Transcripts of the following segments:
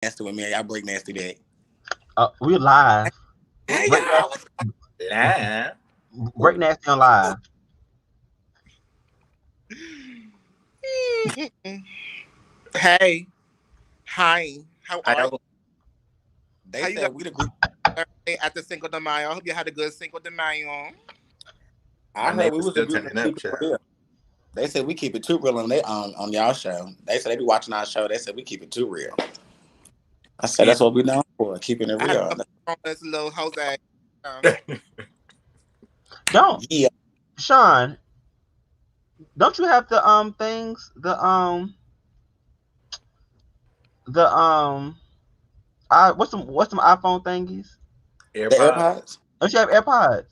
nasty with me. Y'all break nasty that. We live. Hey Break y'all. nasty. Nah. Break nasty on live. Hey, hi. How I are you? don't. They How you said guys we the group. doing after Cinco de Mayo? I hope you had a good Cinco de Mayo. I My heard we neighbor's was the still group that turning up, keep it child. real. They said we keep it too real on y'all show. They said they be watching our show. They said we keep it too real. I said Yeah. that's what we known for, keeping it I had real. a couple on this little Jose. Don't, Yeah. Sean. Don't you have the things the what's some iPhone thingies? The AirPod. AirPods? Don't you have AirPods?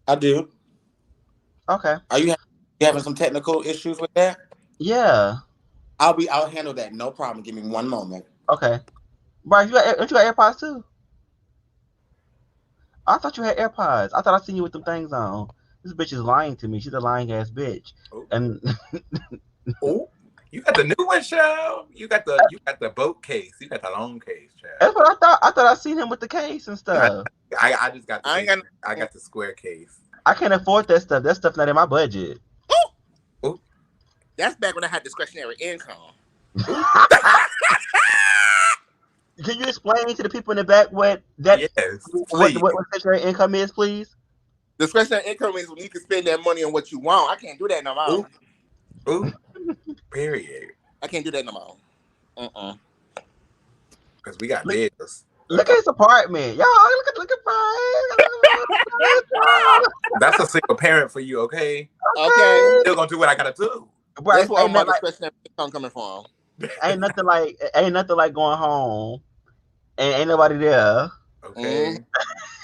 I do. Okay. Are you having some technical issues with that? Yeah. I'll handle that. No problem. Give me one moment. Okay. Bryce, don't you got AirPods too? I thought you had AirPods. I thought I seen you with them things on. This bitch is lying to me. She's a lying ass bitch. Oh, And oh, you got the new one, child. You got the boat case. You got the long case, that's child. what I thought. I thought I seen him with the case and I, stuff. I just got the I ain't basic. got I no. got the square case. I can't afford that stuff. That stuff not in my budget. Ooh, Oh, that's back when I had discretionary income. oh, Can you explain to the people in the back what that yes, what please. what statutory income is, please? Discretionary income is when you can spend that money on what you want. I can't do that no Oh, more. oh, period. I can't do that no more. Uh-uh. Because we got Look, bills. look at his apartment, y'all. Look at Brian. That's a single parent for you, okay? Okay. Still gonna do what I gotta do. That's Bryce, where all my discretionary income coming from. ain't nothing like going home and ain't nobody there. Mm, Okay.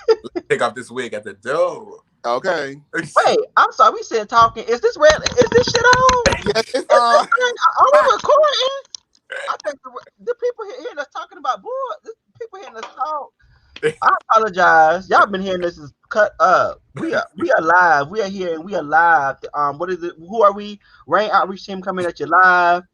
Let's take off this wig at the door. okay. Wait, I'm sorry. We said talking. Is this red? Is this shit on? Yes, it's Is this thing? Are we ah, recording? I think the people hearing us talking about boy. The people hearing us talk. I apologize. Y'all been hearing this is cut up. We are live. We are here and we are live. What is it? Who are we? Rain Outreach Team coming at you live.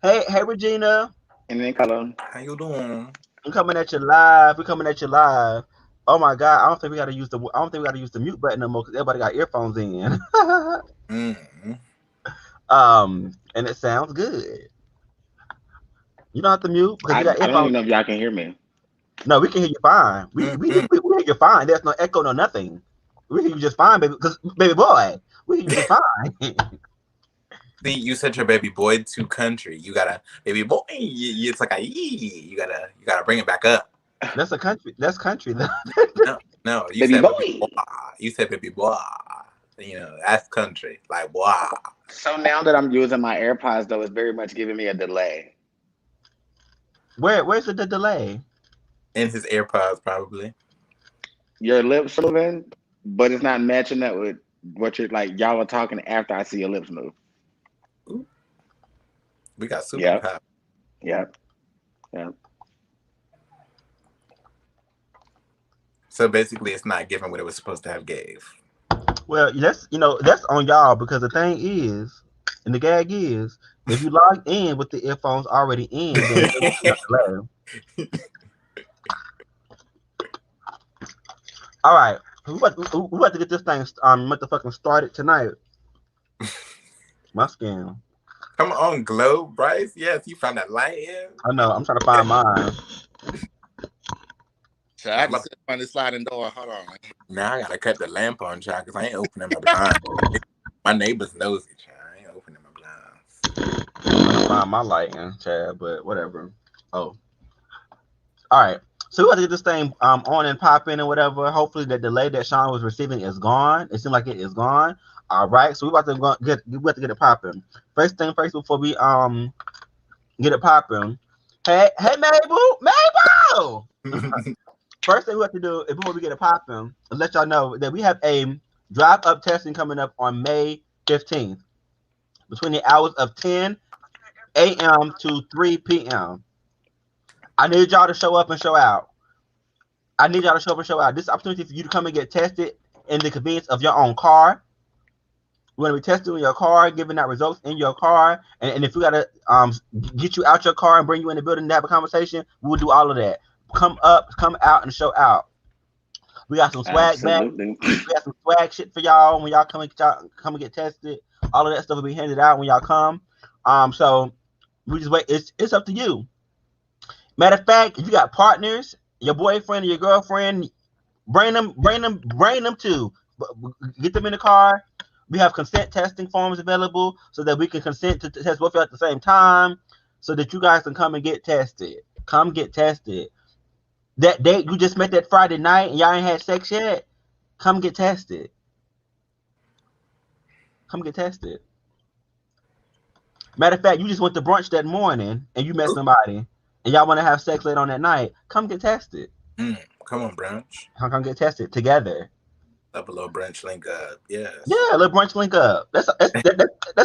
Hey Regina. And then color. How you doing? I'm coming at you live. We're coming at you live. Oh my god, I don't think we gotta use the mute button no more because everybody got earphones in. Mm. And it sounds good. You don't have to mute because we got I don't earphones. even know if y'all can hear me. No, we can hear you fine. Mm-mm. We hear you fine. There's no echo, no nothing. We hear you just fine, baby. Because baby boy, we hear you just fine. See, you sent your baby boy to country. You gotta, baby boy. It's like a yee. You gotta bring it back up. That's a country. That's country. No, no. You Baby said baby boy. boy. You said baby boy. That's country. Like boy. So now that I'm using my AirPods though, it's very much giving me a delay. Where's the delay? In his AirPods, probably. Your lips moving, but it's not matching up with what you're like. Y'all are talking after I see your lips move. Ooh, we got Yep, superpower. yep, yep. So basically, it's not giving what it was supposed to have gave. Well, that's on y'all because the thing is, and the gag is, if you log in with the earphones already in, then it ain't no delay. All right, we about to get this thing motherfucking started tonight. My skin. Come on, Glow, Bryce. Yes, you found that light in. I know. I'm trying to find mine. So I had to sit on this sliding door. Hold on. Now I gotta cut the lamp on, child, because I ain't opening my blinds. My neighbors knows it, child. I ain't opening my blinds. I'm trying to find my lighting, Chad, but whatever. Oh, all right. So we got to get this thing on and popping and whatever. Hopefully the delay that Sean was receiving is gone. It seems like it is gone. All right. So we about to get it popping. First thing first before we get it popping. Hey Mabel. First thing we have to do is before we get it popping, let y'all know that we have a drive up testing coming up on May 15th between the hours of 10 a.m. to 3 p.m. I need y'all to show up and show out. I need y'all to show up and show out. This opportunity for you to come and get tested in the convenience of your own car. We're gonna be testing in your car, giving out results in your car, and if we gotta get you out your car and bring you in the building to have a conversation, we'll do all of that. Come up, come out, and show out. We got some swag back. Absolutely. We got some swag shit for y'all when y'all come and get tested. All of that stuff will be handed out when y'all come. So we just wait. It's up to you. Matter of fact, if you got partners, your boyfriend or your girlfriend, bring them too. Get them in the car. We have consent testing forms available so that we can consent to test both of you at the same time, so that you guys can come and get tested. Come get tested. That date you just met that Friday night and y'all ain't had sex yet, come get tested. Come get tested. Matter of fact, you just went to brunch that morning and you met somebody and y'all want to have sex later on that night, come get tested. Come on, brunch. Come get tested together. Up a little brunch link up. Yes. Yeah, a little brunch link up. That's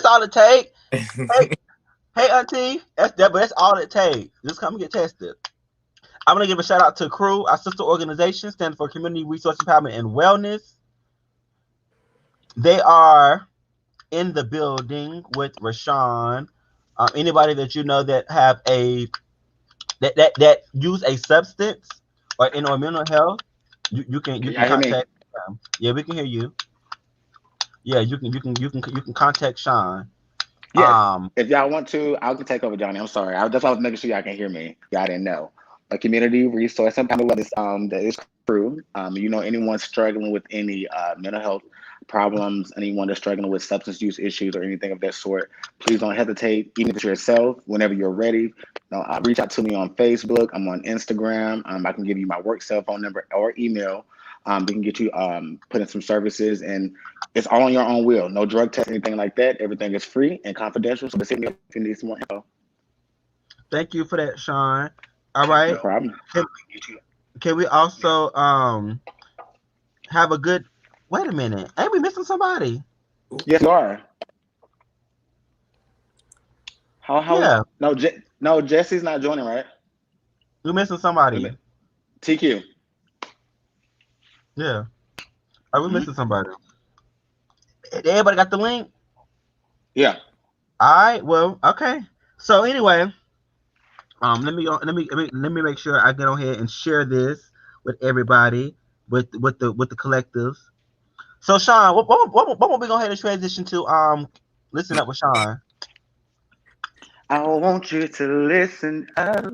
all it takes. Hey, auntie, that's all it takes. Just come and get tested. I'm going to give a shout out to CREW, our sister organization, standing for Community Resource Empowerment and Wellness. They are in the building with Rashawn. Anybody that you know that have that use a substance or in our mental health, you can contact them. Yeah, we can hear you. Yeah, you can contact Sean. Yes. If y'all want to, I can take over, Johnny. I'm sorry. That's why I was making sure y'all can hear me. Y'all didn't know. A community resource empowerment wellness that is CREW. You know, anyone struggling with any mental health problems, anyone that's struggling with substance use issues or anything of that sort, please don't hesitate. Even if it's yourself, whenever you're ready, reach out to me on Facebook. I'm on Instagram. I can give you my work cell phone number or email. We can get you put in some services, and it's all on your own will. No drug test, anything like that. Everything is free and confidential. So hit me up if you need some more info. Thank you for that, Sean. All right. No problem. Can we also have a good? Wait a minute. Ain't we missing somebody? Yes, you are. How? Yeah. No, Jesse's not joining, right? We're missing somebody. TQ. Yeah. Are we missing somebody? Everybody got the link? Yeah. All right. Well, okay. So anyway, let me make sure I get on here and share this with everybody, with the collectives. So Sean, what we go ahead and transition to? Listen up with Sean. I want you to listen up.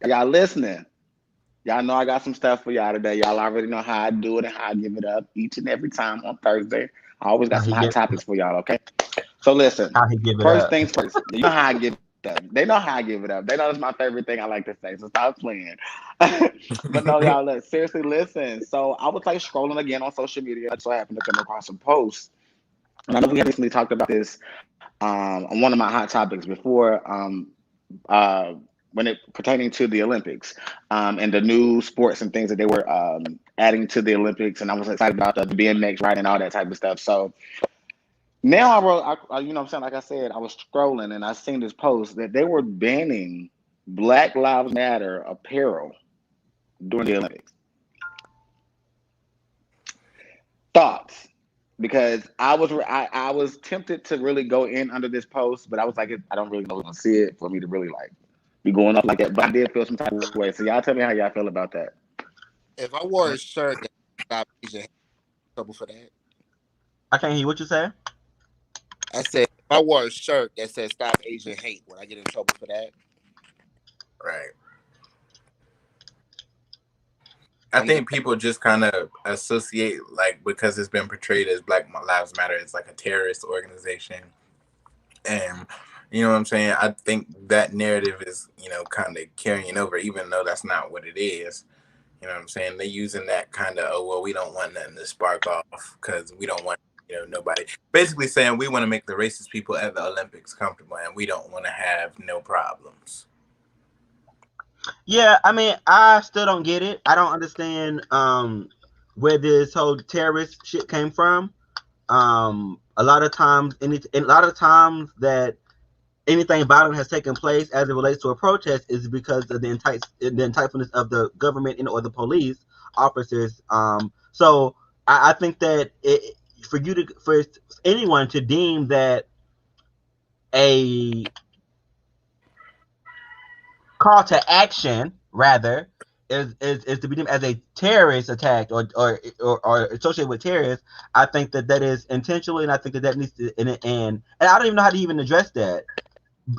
Y'all listening? Y'all know I got some stuff for y'all today. Y'all already know how I do it and how I give it up each and every time on Thursday. I always got some hot topics for y'all, okay? So listen, first things first. You know how I give it up. They know how I give it up. They know it's my favorite thing I like to say, so stop playing. But no, y'all, seriously listen. So I was like scrolling again on social media. So I happened to come across some posts. And I know we recently talked about this on one of my hot topics before, when it pertaining to the Olympics and the new sports and things that they were adding to the Olympics, and I was excited about the BMX ride and all that type of stuff. So now I you know what I'm saying, like I said, I was scrolling and I seen this post that they were banning Black Lives Matter apparel during the Olympics. Thoughts? Because I was tempted to really go in under this post, but I was like, I don't really know who's gonna see it for me to really like be going up like that. But I did feel some type of way. So y'all tell me how y'all feel about that. If I wore a shirt that got Asian hate, trouble for that. I can't hear what you say. I said if I wore a shirt that said "Stop Asian Hate," would I get in trouble for that? Right. I think people just kind of associate, like, because it's been portrayed as Black Lives Matter, it's like a terrorist organization. And, you know what I'm saying? I think that narrative is, you know, kind of carrying over, even though that's not what it is. You know what I'm saying? They're using that kind of, oh, well, we don't want nothing to spark off because we don't want, you know, nobody. Basically saying we want to make the racist people at the Olympics comfortable and we don't want to have no problems. Yeah, I mean, I still don't get it. I don't understand where this whole terrorist shit came from. A lot of times that anything violent has taken place as it relates to a protest is because of the enticement of the government or the police officers. So I think that for anyone to deem that a call to action rather is to be deemed as a terrorist attack or associated with terrorists. I think that is intentional, and I think that needs to and I don't even know how to even address that.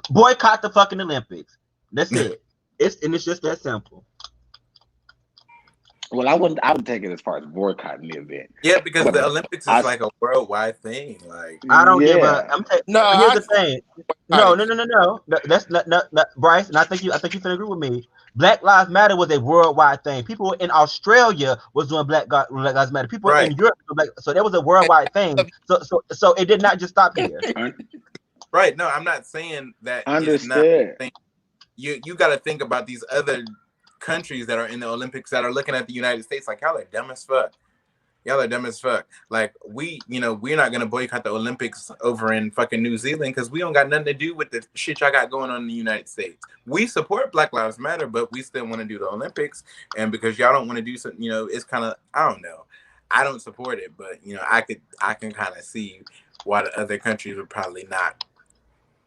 Boycott the fucking Olympics. That's it. It's just that simple. Well, I would take it as far as boycotting the event. Yeah, because the Olympics is like a worldwide thing. Like I don't give a. Here's the thing. No. That's not Bryce, and I think you can agree with me. Black Lives Matter was a worldwide thing. People in Australia was doing Black Lives Matter. People in Europe, so that was a worldwide thing. So it did not just stop here. Right. No, I'm not saying that. Understood. You got to think about these other countries that are in the Olympics that are looking at the United States like, y'all are dumb as fuck. Y'all are dumb as fuck. Like, we're not going to boycott the Olympics over in fucking New Zealand because we don't got nothing to do with the shit y'all got going on in the United States. We support Black Lives Matter, but we still want to do the Olympics. And because y'all don't want to do something, it's kind of, I don't know. I don't support it, but, I can kind of see why the other countries would probably not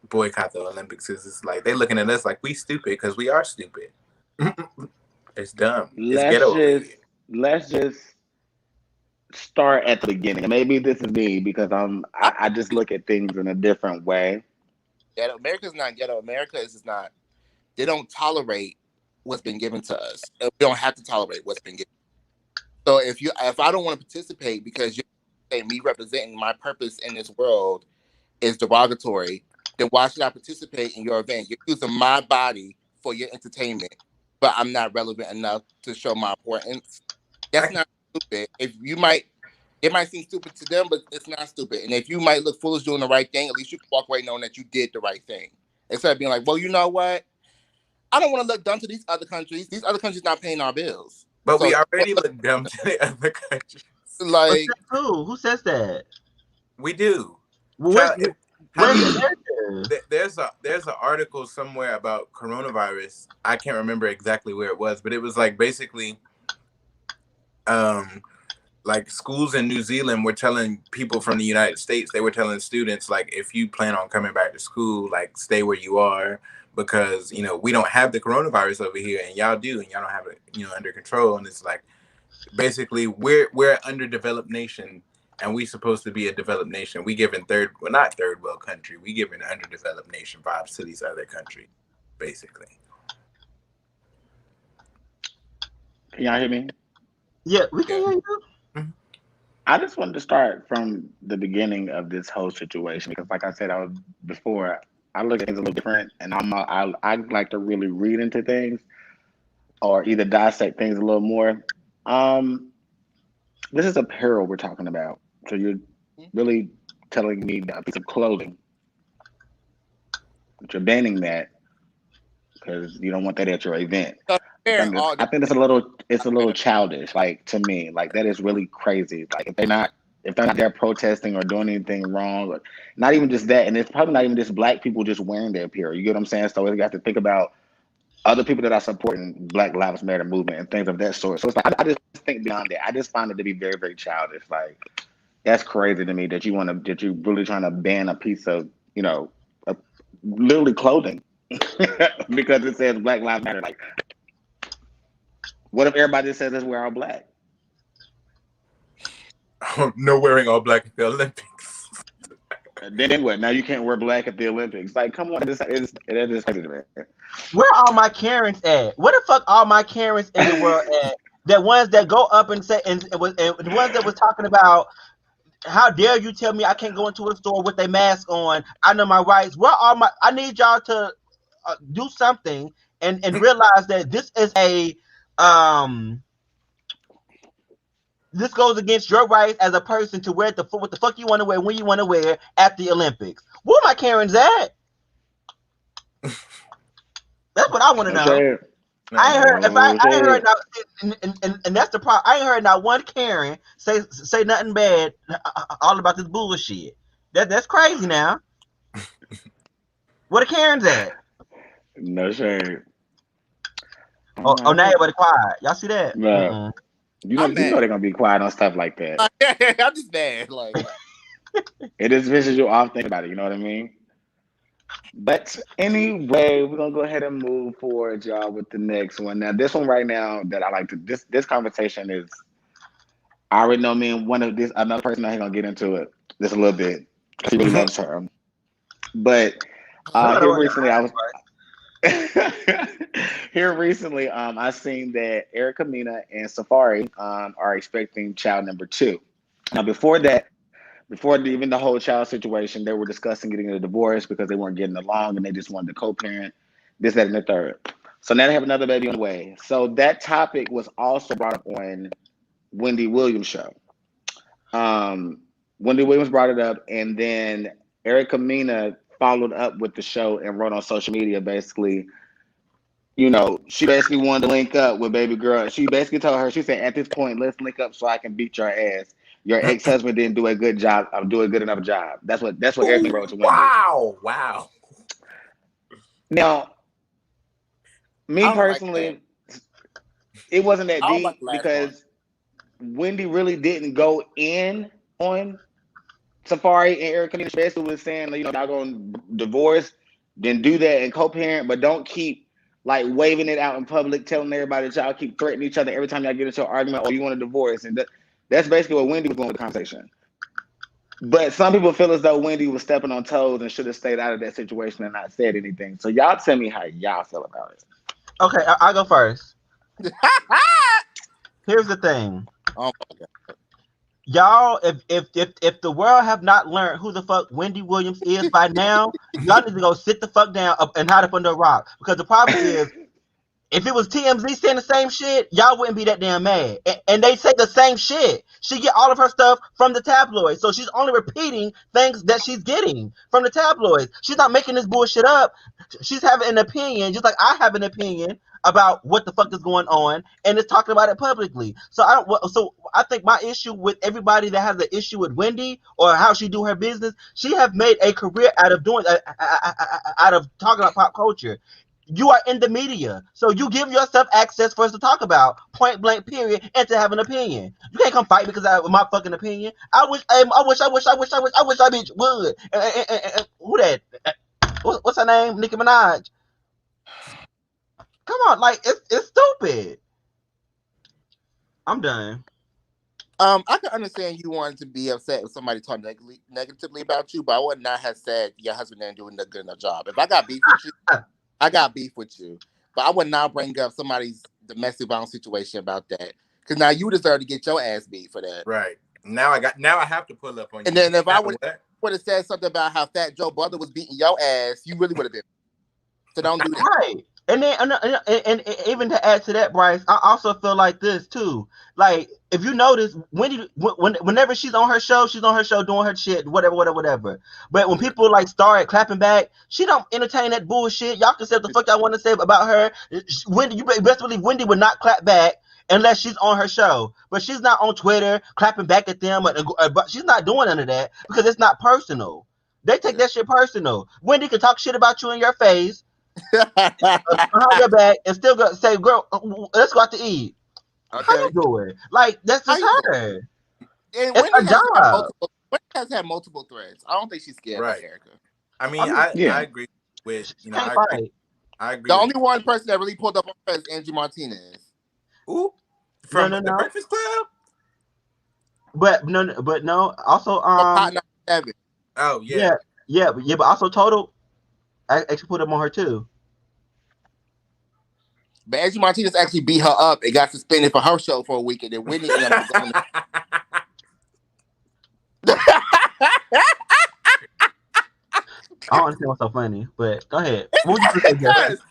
boycott the Olympics, because it's like they're looking at us like we stupid because we are stupid. It's dumb. Let's just start at the beginning. Maybe this is me because I just look at things in a different way. Ghetto America's not ghetto. America is just not. They don't tolerate what's been given to us. We don't have to tolerate what's been given. So if I don't want to participate because you're saying me representing my purpose in this world is derogatory, then why should I participate in your event? You're using my body for your entertainment, but I'm not relevant enough to show my importance. That's not stupid. It might seem stupid to them, but it's not stupid. And if you might look foolish doing the right thing, at least you can walk away knowing that you did the right thing. Instead of being like, well, you know what? I don't want to look dumb to these other countries. These other countries not paying our bills. But we already look dumb to the other countries. Like, who says that? We do. Well, there's an article somewhere about coronavirus. I can't remember exactly where it was, but it was like basically like schools in New Zealand were telling people from the United States, they were telling students, like, if you plan on coming back to school, like, stay where you are, because we don't have the coronavirus over here and y'all do, and y'all don't have it under control. And it's like basically we're an underdeveloped nation, and we supposed to be a developed nation. We giving not third world country. We giving underdeveloped nation vibes to these other countries, basically. Can y'all hear me? Yeah, we can hear you. I just wanted to start from the beginning of this whole situation because, like I said, before, I look at things a little different, and I like to really read into things or either dissect things a little more. This is apparel we're talking about. So you're really telling me that a piece of clothing, but you're banning that because you don't want that at your event. I think it's a little childish, like, to me. Like, that is really crazy. Like, if they're not there protesting or doing anything wrong, or not even just that, and it's probably not even just Black people just wearing their apparel. You get what I'm saying? So you have to think about other people that are supporting Black Lives Matter movement and things of that sort. So it's like I just think beyond that. I just find it to be very, very childish. Like, that's crazy to me that you're really trying to ban a piece of literally clothing because it says Black Lives Matter. Like, what if everybody just says this, we're all Black? No wearing all Black at the Olympics. Then what? Now you can't wear Black at the Olympics. Like, come on, it is crazy to me. Where are all my Karens at? Where the fuck are my Karens in the world at? The ones that go up and say, and the ones that was talking about, how dare you tell me I can't go into a store with a mask on? I know my rights. Where are my? I need y'all to do something and realize that this is a this goes against your rights as a person to wear what the fuck you want to wear when you want to wear at the Olympics. Where my Karens at? That's what I want to know. I ain't heard and that's the problem. I ain't heard not one Karen say nothing bad all about this bullshit. That's crazy now. Where the Karens at? No shade. Oh, now everybody quiet. Y'all see that? No. You know they're gonna be quiet on stuff like that. I'm just mad. Like it just pisses you off thinking about it. You know what I mean? But anyway, we're gonna go ahead and move forward, y'all, with the next one. Now, this one right now that I like to this conversation is. I already know me and another person I ain't gonna get into it just a little bit. He really loves her. But here recently I seen that Erica Mena and Safari are expecting child number 2. Now before even the whole child situation, they were discussing getting a divorce because they weren't getting along and they just wanted to co-parent, this, that, and the third. So now they have another baby on the way. So that topic was also brought up on Wendy Williams' show. Wendy Williams brought it up, and then Erica Mena followed up with the show and wrote on social media basically, she basically wanted to link up with baby girl. She basically told her, she said, at this point, let's link up so I can beat your ass. Your ex-husband didn't do a good job. I'm doing a good enough job. That's what Erica wrote to Wendy. Wow. Now, me personally, it wasn't that deep because Wendy really didn't go in on Safari and Erica. She basically was saying, y'all going to divorce, then do that and co-parent, but don't keep waving it out in public, telling everybody that y'all keep threatening each other every time y'all get into an argument or you want a divorce. And that's basically what Wendy was going with the conversation. But some people feel as though Wendy was stepping on toes and should have stayed out of that situation and not said anything. So y'all tell me how y'all feel about it. Okay, I'll go first. Here's the thing. Oh my God. Y'all, if the world have not learned who the fuck Wendy Williams is by now, y'all need to go sit the fuck down and hide up under a rock. Because the problem is, if it was TMZ saying the same shit, y'all wouldn't be that damn mad. And they say the same shit. She get all of her stuff from the tabloids. So she's only repeating things that she's getting from the tabloids. She's not making this bullshit up. She's having an opinion, just like I have an opinion about what the fuck is going on, and is talking about it publicly. So I think my issue with everybody that has an issue with Wendy or how she do her business, she have made a career out of talking about pop culture. You are in the media, so you give yourself access for us to talk about, point blank, period, and to have an opinion. You can't come fight because I have my fucking opinion. I wish I bitch would. Who that? What's her name? Nicki Minaj. Come on, it's stupid. I'm done. I can understand you wanting to be upset if somebody talked negatively about you, but I would not have said your husband didn't do a good enough job. If I got beef with you, I got beef with you. But I would not bring up somebody's domestic violence situation about that. Because now you deserve to get your ass beat for that. Right. Now I have to pull up on you. And then if I would have said something about how Fat Joe brother was beating your ass, you really would have been. So don't do that. Right. And then, and even to add to that, Bryce, I also feel like this too. Like, if you notice, whenever she's on her show doing her shit, whatever. But when people start clapping back, she don't entertain that bullshit. Y'all can say what the fuck y'all want to say about her. Wendy, you best believe Wendy would not clap back unless she's on her show. But she's not on Twitter clapping back at them. But she's not doing none of that because it's not personal. They take that shit personal. Wendy can talk shit about you in your face. Behind your back and still go say, girl, let's go out to eat. Okay. How you doing? That's just her. And it's her job. Wendy has had multiple threads. I don't think she's scared of Erica. I mean, I agree with I agree. The only one person that really pulled up on her is Angie Martinez. Ooh, from the Breakfast Club. But no. Also, Oh yeah. But also Total. I actually put them on her too. But Angie Martinez actually beat her up and got suspended for her show for a week, and then Whitney ended up going. I don't understand what's so funny, but go ahead. What would you say?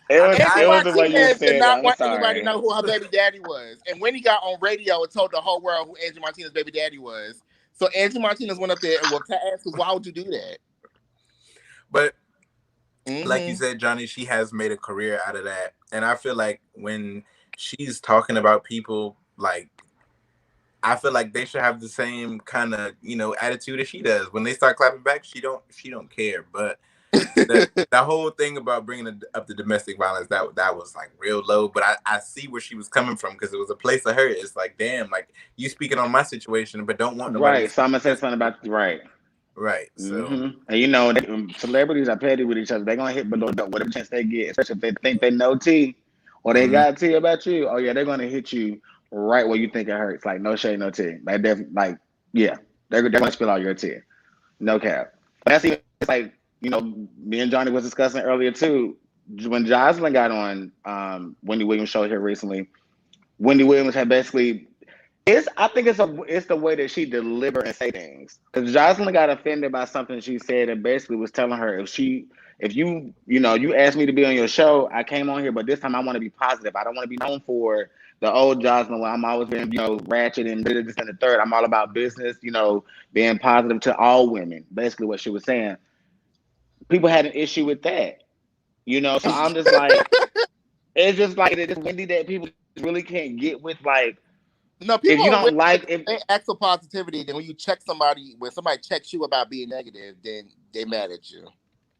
It was the way you said. Did not want anybody to know who her baby daddy was, and when he got on radio and told the whole world who Angie Martinez's baby daddy was, so Angie Martinez went up there and whooped her ass. Why would you do that? But like you said, Johnny, she has made a career out of that. And I feel like when she's talking about people, I feel like they should have the same kind of, attitude as she does. When they start clapping back, she don't care. But the whole thing about bringing up the domestic violence, that was like real low. But I see where she was coming from, because it was a place of hurt. It's like, damn, like you speaking on my situation, but don't want nobody. Right. Someone said something about right. Right. So And celebrities are petty with each other. They're gonna hit below the whatever chance they get, especially if they think they know T or they got T about you. Oh yeah, they're gonna hit you right where you think it hurts. Like no shade, no tea. Like yeah, they're gonna spill all your tea. No cap. But that's even like me and Johnny was discussing earlier too. When Jocelyn got on Wendy Williams' show here recently, Wendy Williams had basically. I think it's the way that she deliver and say things. Because Jocelyn got offended by something she said and basically was telling her if you asked me to be on your show, I came on here, but this time I want to be positive. I don't want to be known for the old Jocelyn where I'm always being ratchet and this and the third. I'm all about business, being positive to all women. Basically what she was saying. People had an issue with that, So I'm just like, it's just like it's Wendy that people really can't get with like. No, people if you don't like if they act for positivity, then when somebody checks you about being negative, then they mad at you.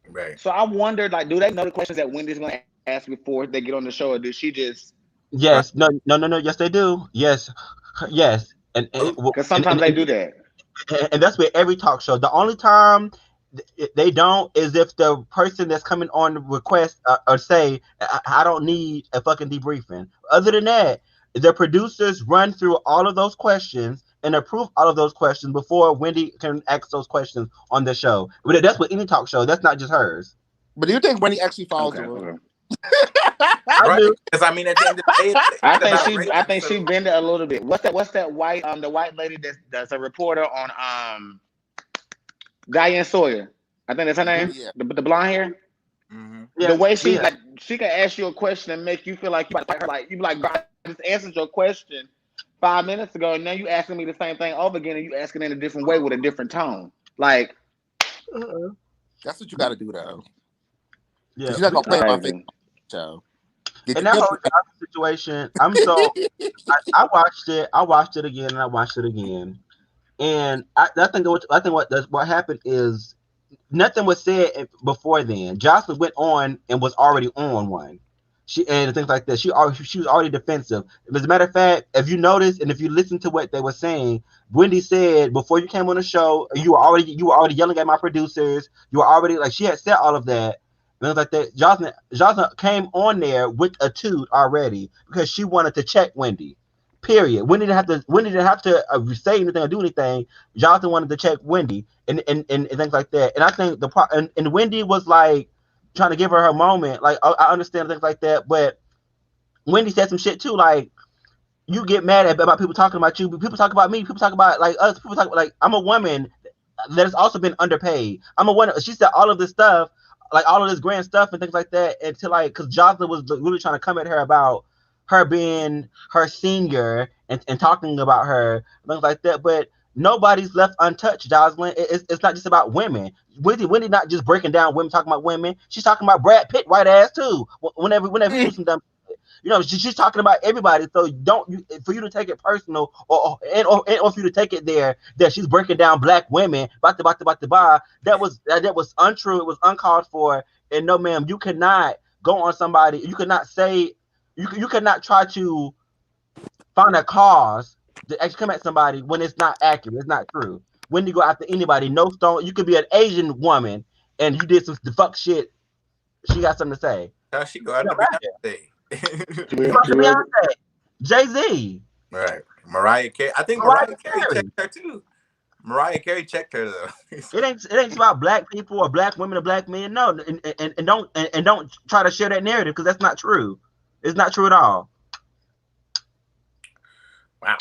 Right. So I wondered, like, do they know the questions that Wendy's gonna ask before they get on the show, or does she just? Yes. No. Yes, they do. Yes. And because sometimes they do that. And that's with every talk show. The only time they don't is if the person that's coming on request or say, I don't need a fucking debriefing. Other than that, the producers run through all of those questions and approve all of those questions before Wendy can ask those questions on the show. But that's with any talk show. That's not just hers. But do you think Wendy actually follows the rule? Right? Because I mean, at the end of the day, I think she bend it a little bit. What's that white the white lady that's a reporter on Diane Sawyer? I think that's her name. Yeah. The blonde hair. Mm-hmm. Yeah, the way she like, she can ask you a question and make you feel like you about to fight her. Like you be like, bro, I just answered your question 5 minutes ago, and now you asking me the same thing over again, and you asking in a different way with a different tone. Like, that's what you got to do, though. Yeah, you're not gonna play my face. So, and that whole situation, I'm so I watched it. I watched it again, and I watched it again, and I think what happened is. Nothing was said before then. Jocelyn went on and was already on one. And things like that. She was already defensive. As a matter of fact, if you notice and if you listen to what they were saying, Wendy said before you came on the show, you were already yelling at my producers. You were already like she had said all of that. Things like that. Jocelyn came on there with a toot already because she wanted to check Wendy. Period. Wendy didn't have to say anything or do anything. Jonathan wanted to check Wendy and things like that. And I think and Wendy was like trying to give her moment. Like I understand things like that, but Wendy said some shit too. Like you get mad about people talking about you, but people talk about me. People talk about like us. People talk like I'm a woman that has also been underpaid. I'm a woman. She said all of this stuff, like all of this grand stuff and things like that, until like because Jonathan was really trying to come at her about her being her senior and talking about her, things like that. But nobody's left untouched, Jocelyn. It's not just about women. Wendy not just breaking down women, talking about women. She's talking about Brad Pitt, white ass too. Whenever he do some dumb shit. She's talking about everybody. So for you to take it personal or for you to take it there that she's breaking down black women, that was untrue. It was uncalled for. And no, ma'am, you cannot go on somebody. You cannot say. You cannot try to find a cause to actually come at somebody when it's not accurate. It's not true. When you go after anybody, no stone. You could be an Asian woman and you did some fuck shit. She got something to say. How she go after Beyonce? Jay-Z. Right. Mariah Carey. I think Mariah Carey checked her too. Mariah Carey checked her though. It ain't about black people or black women or black men. No, and don't try to share that narrative because that's not true. It's not true at all. Wow.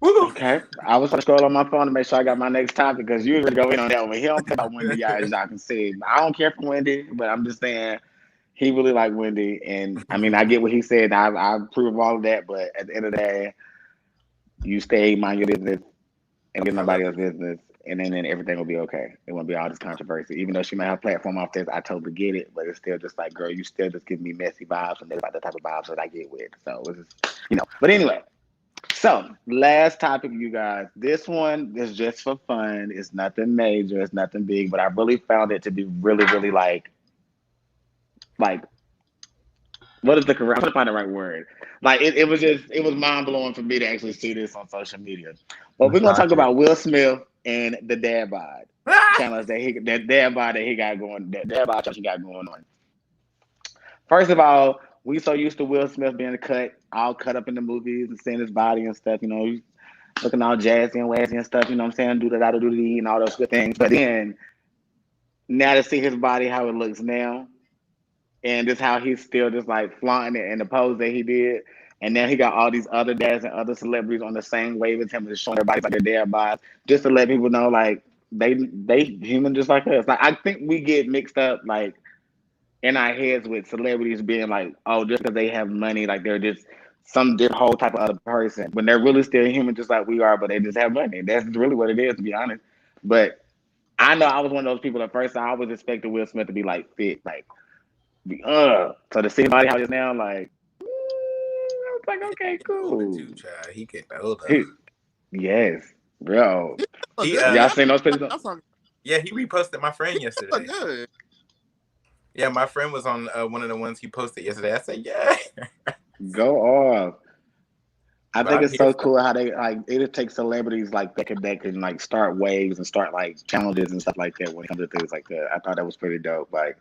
Okay. I was going to scroll on my phone to make sure I got my next topic because you usually go in on that one. He don't care about Wendy, as y'all can see. I don't care for Wendy, but I'm just saying he really liked Wendy. And I mean, I get what he said. I approve of all of that. But at the end of the day, you stay, mind your business, and get nobody else's business. And then everything will be okay. It won't be all this controversy. Even though she may have a platform off this, I totally get it. But it's still just like, girl, you still just give me messy vibes and that's about the type of vibes that I get with. So it's just, But anyway, So, last topic, you guys. This one is just for fun. It's nothing major. It's nothing big. But I really found it to be really, really like what is the correct? I'm trying to find the right word. Like it was mind blowing for me to actually see this on social media. But we're gonna talk Nostalgic. about Will Smith and the dad bod challenge that dad bod that he got going, that dad bod challenge he got going on. First of all, we so used to Will Smith being all cut up in the movies and seeing his body and stuff. You know, he's looking all jazzy and wazzy and stuff. You know what I'm saying? Do da da do and all those good things. But then now to see his body how it looks now, and just how he's still just like flaunting it in the pose that he did. And then he got all these other dads and other celebrities on the same wave as him, just showing everybody like their dad bods, just to let people know like they human just like us. Like I think we get mixed up like in our heads with celebrities being like, oh, just because they have money, like they're just some different whole type of other person, when they're really still human just like we are, but they just have money. That's really what it is, to be honest. But I know I was one of those people at first. I always expected Will Smith to be like fit, like so to see his body how it is now, like, I was like, okay, Older cool. too, child. He getting older. He, yes, bro. He, Y'all seen those pictures? Yeah, he reposted my friend yesterday. Good. Yeah, my friend was on one of the ones he posted yesterday. I said, yeah. Go off. I But think I'm it's here so for cool how they like it takes celebrities like that can like start waves and start like challenges and stuff like that when it comes to things like that. I thought that was pretty dope. Like,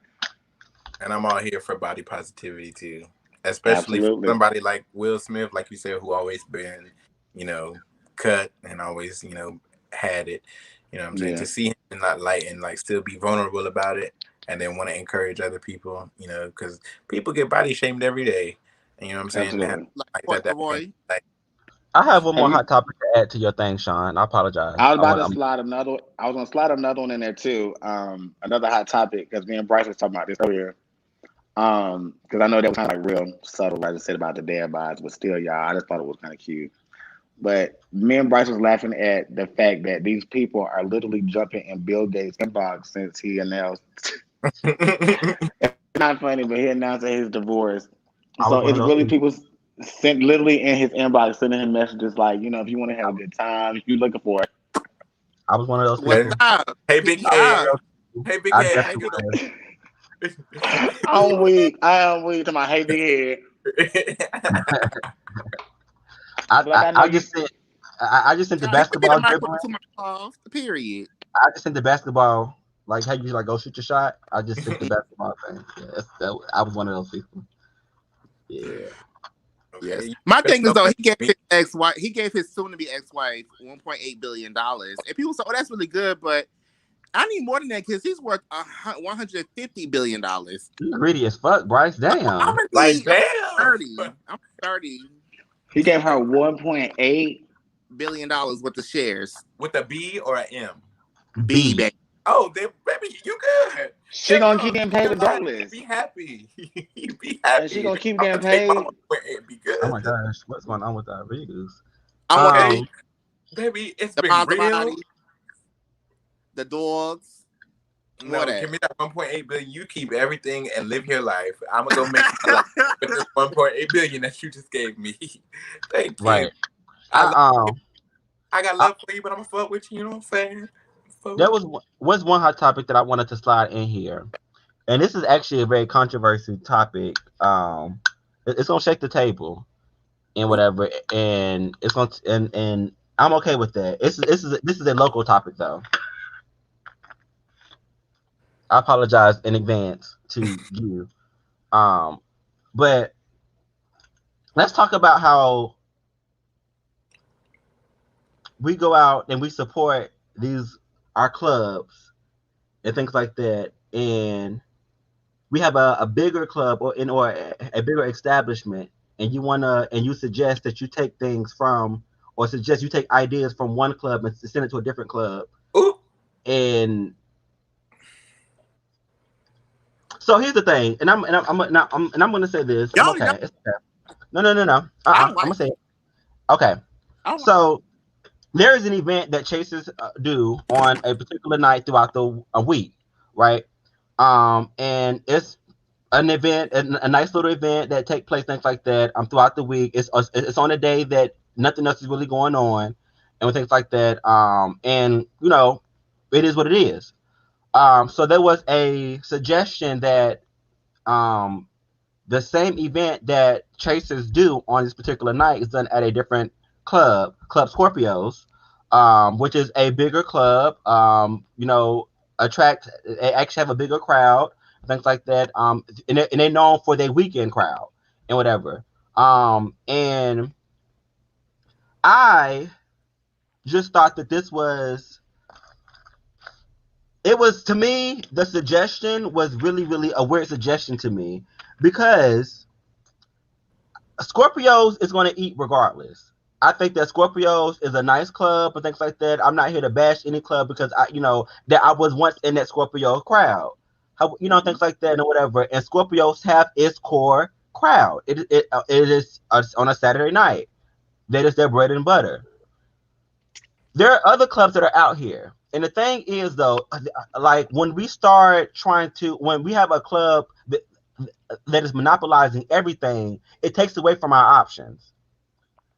and I'm all here for body positivity too, especially for absolutely. somebody like Will Smith, like you said, who always been, cut and always, had it. You know what I'm saying? Yeah, To see him in that light and like still be vulnerable about it, and then want to encourage other people, because people get body shamed every day. And you know what I'm saying? To have absolutely. like that, Roy. like, I have one Have more you? hot topic to add to your thing, Sean. I apologize. I was I about want. to slide another. I was gonna slide another one in there too. Another hot topic because me and Bryce was talking about this earlier. Because I know that was kind of like real subtle, like I just said about the dad bods, but still, y'all, I just thought it was kind of cute. But me and Bryce was laughing at the fact that these people are literally jumping in Bill Gates' inbox since he announced. It's not funny, but he announced that his divorce. I So was one it's of those really people. people sent literally in his inbox sending him messages like, if you want to have a good time, if you're looking for it. I was one of those What's people. up? hey, big I was one of head. Yeah. those people. Hey, big I head. How definitely you was. I'm weak. I am weak to my hey big head. doing? But like I know I you. just sent. I just sent the God, you can be the basketball microphone dribbling. to my off. Period. I just sent the basketball. Like how you like go shoot your shot. I just sent the basketball thing. Yeah, I was one of those people. Yeah. Yes. Okay. My thing is though, he gave Me. his ex-wife, he gave his soon-to-be ex-wife $1.8 billion, and people say, "Oh, that's really good," but I need more than that because he's worth $150 billion. You greedy as fuck, Bryce. I'm Damn. Like, damn. 30. I'm 30 He gave her 1.8. billion with the shares. With a B or an M? B, B. baby. Oh, then, baby, you good. She gonna keep getting paid Your life. regardless, Be happy. Be and she happy. gonna keep I'm getting gonna take my paid. and be good. Oh my gosh, what's going on with our reviews? I want Okay, baby, it's the been real. Maserati, the dogs. No, give me that 1.8 billion. You keep everything and live your life. I'm gonna go make my life with this 1.8 billion that you just gave me. Thank you. Right. I I got love for you, but I'm gonna fuck with you. You know what I'm saying? There was one hot topic that I wanted to slide in here, and this is actually a very controversial topic. It's gonna shake the table and whatever, and it's gonna and I'm okay with that. This is a local topic though. I apologize in advance to you. But let's talk about how we go out and we support our clubs and things like that, and we have a bigger club or a bigger establishment, and you suggest that you take things from or suggest you take ideas from one club and send it to a different club. Ooh. And so here's the thing, and I'm gonna say this. I'm okay. It's okay. No. I'm gonna say it. Okay. So there is an event that chasers do on a particular night throughout a week, right? And it's an event, a nice little event that take place, things like that, throughout the week. It's on a day that nothing else is really going on, and things like that. And you know, it is what it is. So there was a suggestion that the same event that Chasers do on this particular night is done at a different Club Scorpios, which is a bigger club. You know, they actually have a bigger crowd, things like that. And they're known for their weekend crowd and whatever. And I just thought that it was, to me, the suggestion was really, really a weird suggestion to me, because Scorpios is going to eat regardless. I think that Scorpios is a nice club and things like that. I'm not here to bash any club, because that I was once in that Scorpio crowd, things like that and whatever. And Scorpios have its core crowd. It is on a Saturday night. That is their bread and butter. There are other clubs that are out here. And the thing is, though, like when we have a club that is monopolizing everything, it takes away from our options.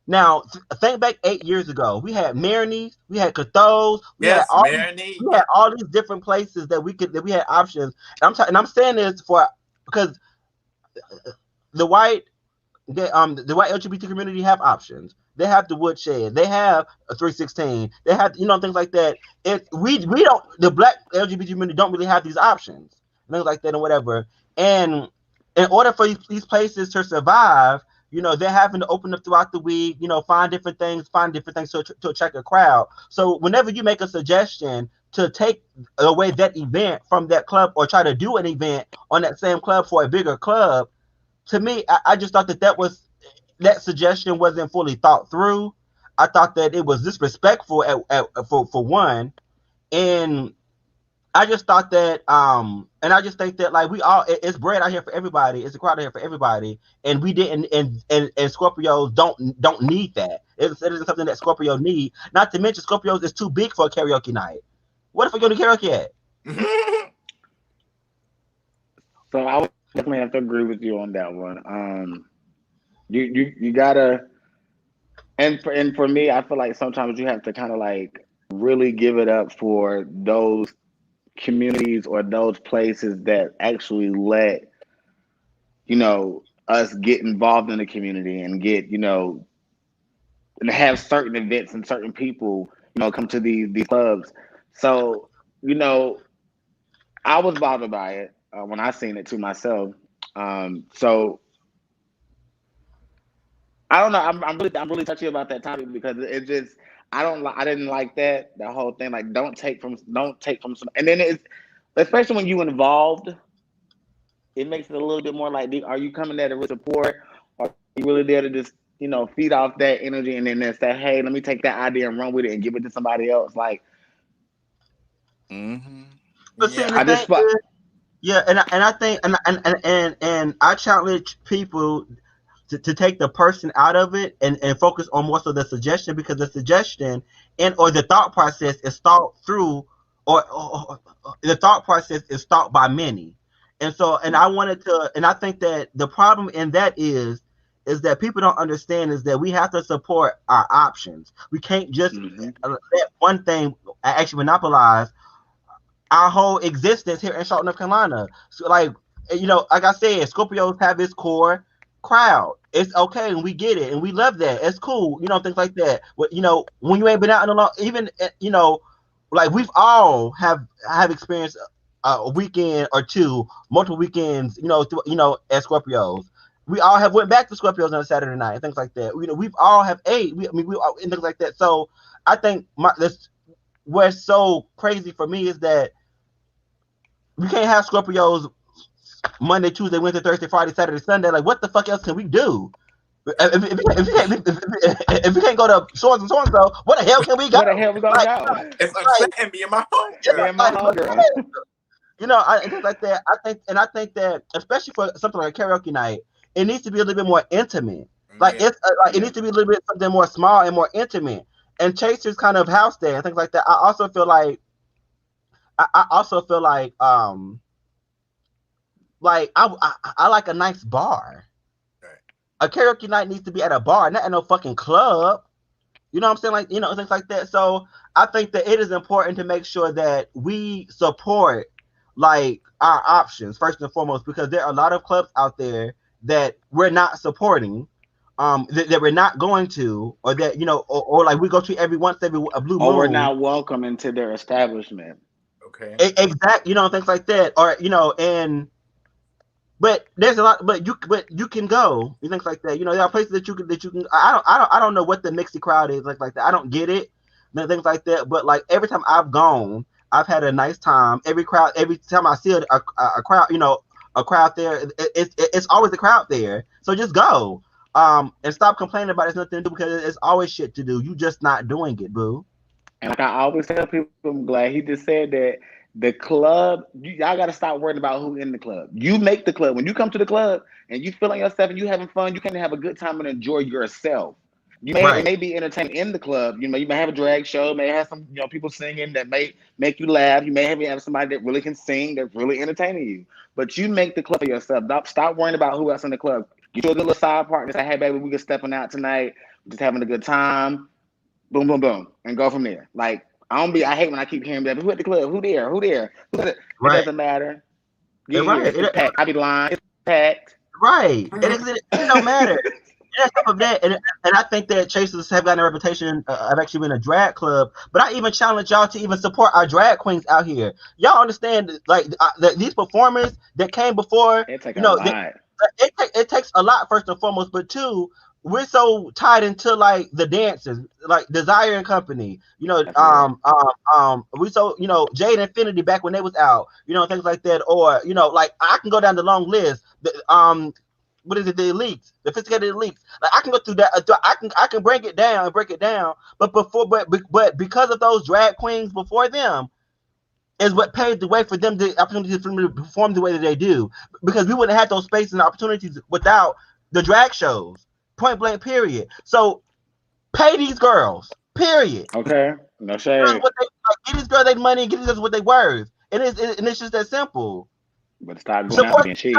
Now, think back 8 years ago. We had Marinese, we had Cathos, we had all these different places that we had options. And I'm saying this because the white LGBT community have options. They have the Woodshed. They have a 316. They have, things like that. The black LGBT community don't really have these options, things like that and whatever. And in order for these places to survive, they're having to open up throughout the week, find different things to attract a crowd. So whenever you make a suggestion to take away that event from that club, or try to do an event on that same club for a bigger club, to me, I just thought that suggestion wasn't fully thought through. I thought that it was disrespectful for one, and I just thought that, and I just think that, like, it's bread out here for everybody. It's a crowd out here for everybody, and we didn't, and Scorpios don't need that. It isn't something that Scorpio need. Not to mention, Scorpios is too big for a karaoke night. What if we go to karaoke at? So I would definitely have to agree with you on that one. You gotta, and for me, I feel like sometimes you have to kind of like really give it up for those communities or those places that actually let us get involved in the community and get and have certain events and certain people come to these clubs. So I was bothered by it when I seen it to myself. So I don't know. I'm really touchy about that topic, because it just, I didn't like that whole thing. Like, don't take from some, and then it's, especially when you involved, it makes it a little bit more like, are you coming there to support, or are you really there to just feed off that energy, and then say, hey, let me take that idea and run with it and give it to somebody else, like. But see, yeah, and I think and I challenge people to take the person out of it and focus on more so the suggestion, because the suggestion or the thought process is thought through, or the thought process is thought by many. And so, and I think that the problem in that is that people don't understand is that we have to support our options. We can't just let one thing actually monopolize our whole existence here in Charlotte, North Carolina. So, like I said, Scorpios have this core crowd. It's okay, and we get it, and we love that. It's cool, things like that. But when you ain't been out in a long, even like we've all have experienced a weekend or two, multiple weekends, at Scorpios. We all have went back to Scorpios on a Saturday night and things like that. We've all have ate. We all, and things like that. So I think what's so crazy for me is that we can't have Scorpios Monday, Tuesday, Wednesday, Thursday, Friday, Saturday, Sunday. Like, what the fuck else can we do? If we can't go to so and so, what the hell can we go? Where the hell we gonna go? It's upsetting me and my homegirl. Things like that. I think that especially for something like a karaoke night, it needs to be a little bit more intimate. It needs to be a little bit something more small and more intimate. And Chaser's kind of house there and things like that. I also feel like I like a nice bar. Right. A karaoke night needs to be at a bar, not at no fucking club. You know what I'm saying? Like, things like that. So I think that it is important to make sure that we support like our options first and foremost, because there are a lot of clubs out there that we're not supporting, that we're not going to, or that or like we go to every a blue Or we're moon. not welcome into their establishment. Okay. Exact, things like that, or but there's a lot, but you can go, things like that. There are places that you can. I don't know what the mixy crowd is like that. I don't get it, things like that. But like every time I've gone, I've had a nice time. Every time I see a crowd, a crowd there, it's always a crowd there. So just go, and stop complaining about it's nothing to do, because it's always shit to do. You just not doing it, boo. And like I always tell people, I'm glad he just said that the club, y'all got to stop worrying about who in the club. You make the club. When you come to the club and you feeling yourself and you having fun, you can have a good time and enjoy yourself. It may be entertaining in the club. You may have a drag show, may have some people singing that may make you laugh. You may have somebody that really can sing, that's really entertaining you. But you make the club for yourself. Stop worrying about who else in the club. Get you a good little side partner. Say, hey baby, we just stepping out tonight, just having a good time. Boom, boom, boom, and go from there. Like I hate when I keep hearing that. Who at the club? Who there? It doesn't matter. Get here. It's packed. I be lying. It's packed. Right. It don't matter. And on top of that, and I think that Chasers have gotten a reputation of actually being a drag club, but I even challenge y'all to even support our drag queens out here. Y'all understand, like these performers that came before, it takes a lot. It takes a lot, first and foremost, but two, we're so tied into like the dancers, like Desire and Company, we so Jade Infinity back when they was out, things like that, or like I can go down the long list. What is it? The elites, the sophisticated elites. Like I can go through that. I can break it down. But because of those drag queens before them, is what paved the way for them the opportunity for them to perform the way that they do. Because we wouldn't have had those spaces and opportunities without the drag shows. Point blank. Period. So pay these girls. Period. Okay. No shade. Get these girls their money and get these girls what they worth. And it's just that simple. But stop going out being cheap.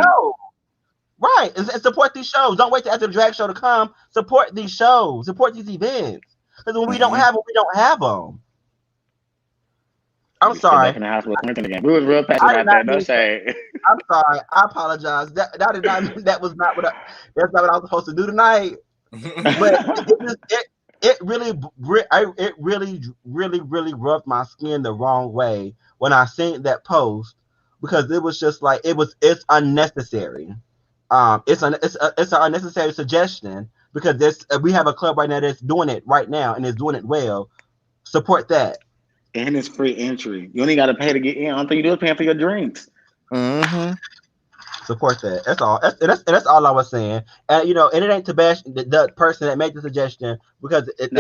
Right, and support these shows. Don't wait till after the drag show to come. Support these shows. Support these events. Because when we don't have them, we don't have them. I'm sorry. Back in the house with again. We was real passionate about that. No shade. I'm sorry. I apologize. That was not what that's not what I was supposed to do tonight. But it really rubbed my skin the wrong way when I seen that post, because it was just like it's unnecessary. It's an unnecessary suggestion, because we have a club right now that's doing it right now and is doing it well. Support that. And it's free entry. You only got to pay to get in. I don't think you do is paying for your drinks. Mm-hmm. Support that. That's all. That's all I was saying. And and it ain't to bash the person that made the suggestion, because it